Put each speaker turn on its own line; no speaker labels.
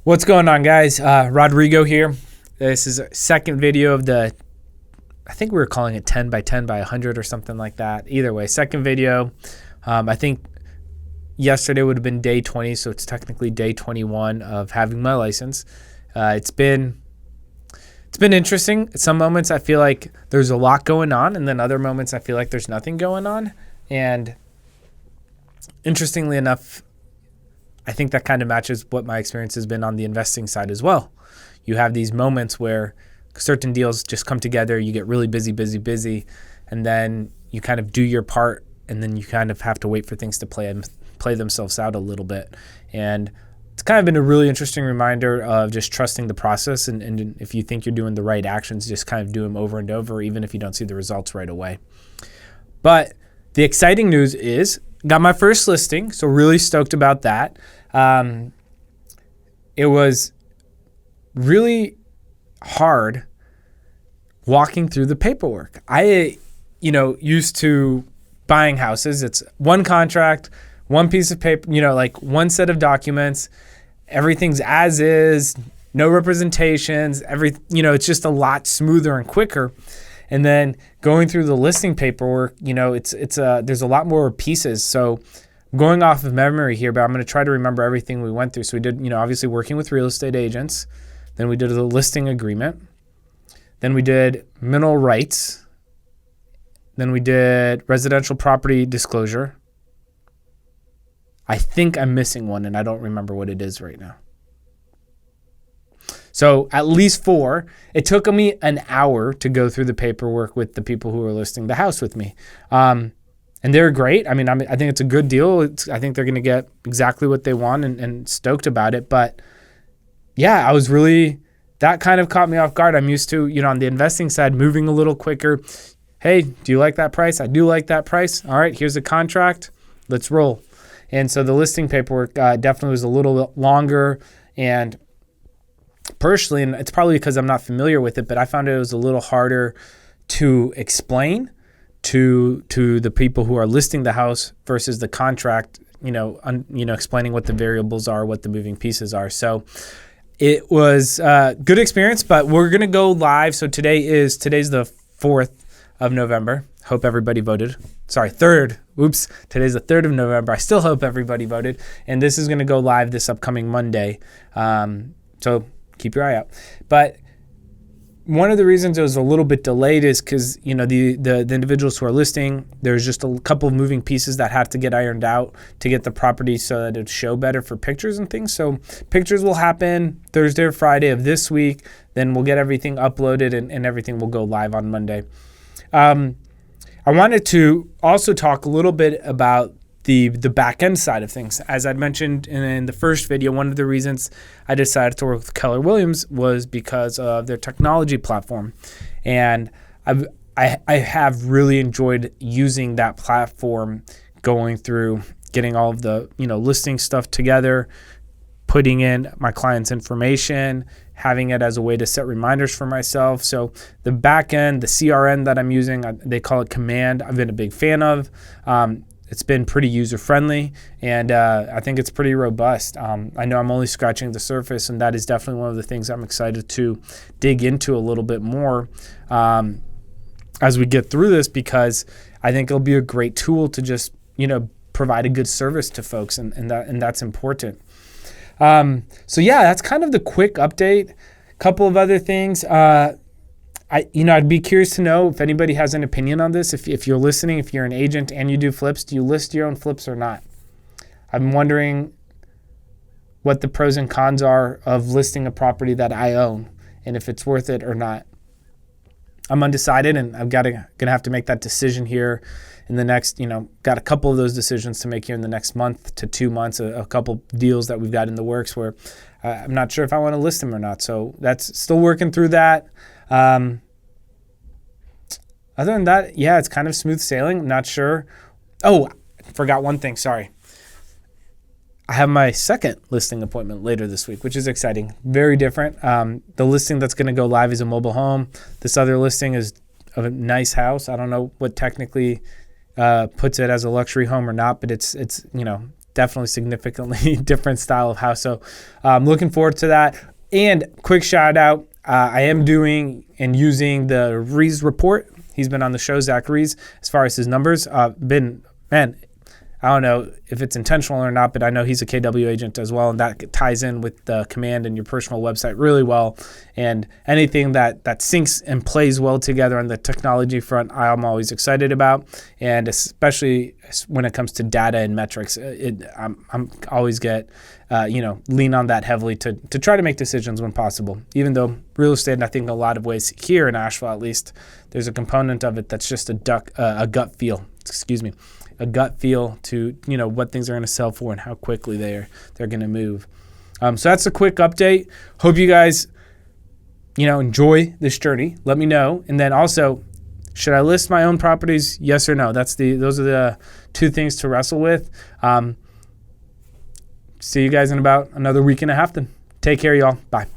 What's going on, guys? Rodrigo here. This is a second video of I think we were calling it 10 by 10 by 100 or something like that. Either way, second video. I think yesterday would have been day 20, so it's technically day 21 of having my license. It's been interesting. At some moments I feel like there's a lot going on, and then other moments I feel like there's nothing going on. And interestingly enough, I think that kind of matches what my experience has been on the investing side as well. You have these moments where certain deals just come together, you get really busy, and then you kind of do your part, and then you kind of have to wait for things to play themselves out a little bit. And it's kind of been a really interesting reminder of just trusting the process, and if you think you're doing the right actions, just kind of do them over and over, even if you don't see the results right away. But the exciting news is, got my first listing, so really stoked about that. It was really hard walking through the paperwork. I, used to buying houses. It's one contract, one piece of paper, like one set of documents. Everything's as is, no representations. It's just a lot smoother and quicker. And then going through the listing paperwork, there's a lot more pieces. So I'm going off of memory here, but I'm going to try to remember everything we went through. So we did, obviously working with real estate agents. Then we did the listing agreement. Then we did mineral rights. Then we did residential property disclosure. I think I'm missing one, and I don't remember what it is right now. So at least 4. It took me an hour to go through the paperwork with the people who were listing the house with me. And they're great. I think it's a good deal. I think they're going to get exactly what they want and stoked about it. But yeah, that kind of caught me off guard. I'm used to, on the investing side, moving a little quicker. Hey, do you like that price? I do like that price. All right, here's a contract. Let's roll. And so the listing paperwork definitely was a little bit longer, and personally, and it's probably because I'm not familiar with it, but I found it was a little harder to explain to the people who are listing the house versus the contract, explaining what the variables are, what the moving pieces are. So it was a good experience, but we're going to go live. So today's the 4th of November. Hope everybody voted. Sorry, 3rd. Oops. Today's the 3rd of November. I still hope everybody voted. And this is going to go live this upcoming Monday. So keep your eye out. But one of the reasons it was a little bit delayed is because, the individuals who are listing, there's just a couple of moving pieces that have to get ironed out to get the property so that it'd show better for pictures and things. So pictures will happen Thursday or Friday of this week. Then we'll get everything uploaded and everything will go live on Monday. I wanted to also talk a little bit about the back end side of things. As I mentioned in the first video, one of the reasons I decided to work with Keller Williams was because of their technology platform. And I have really enjoyed using that platform, going through, getting all of the, listing stuff together, putting in my client's information, having it as a way to set reminders for myself. So the back end, the CRM that I'm using, they call it Command. I've been a big fan of. It's been pretty user-friendly, and I think it's pretty robust. I know I'm only scratching the surface, and that is definitely one of the things I'm excited to dig into a little bit more as we get through this, because I think it'll be a great tool to just, provide a good service to folks, and that's important. So yeah, that's kind of the quick update. Couple of other things. I'd be curious to know if anybody has an opinion on this. If you're listening, if you're an agent and you do flips, do you list your own flips or not? I'm wondering what the pros and cons are of listing a property that I own, and if it's worth it or not. I'm undecided, and I'm gonna have to make that decision here in the next, got a couple of those decisions to make here in the next month to 2 months, a couple deals that we've got in the works where I'm not sure if I want to list them or not. So that's still working through that. Other than that, yeah, it's kind of smooth sailing. I'm not sure. Oh, I forgot one thing. Sorry. I have my second listing appointment later this week, which is exciting. Very different. The listing that's going to go live is a mobile home. This other listing is a nice house. I don't know what technically puts it as a luxury home or not, but it's definitely significantly different style of house. So I'm looking forward to that. And quick shout out, I am doing and using the Rees report. He's been on the show, Zach Rees, as far as his numbers. I don't know if it's intentional or not, but I know he's a KW agent as well, and that ties in with the command and your personal website really well. And anything that syncs and plays well together on the technology front, I'm always excited about, and especially when it comes to data and metrics, I'm always lean on that heavily to try to make decisions when possible. Even though real estate, and I think in a lot of ways here in Asheville at least, there's a component of it that's just a gut feel. A gut feel to what things are going to sell for and how quickly they're going to move. So that's a quick update. Hope you guys enjoy this journey. Let me know. And then also, should I list my own properties? Yes or no? Those are the two things to wrestle with. See you guys in about another week and a half then. Take care, y'all. Bye.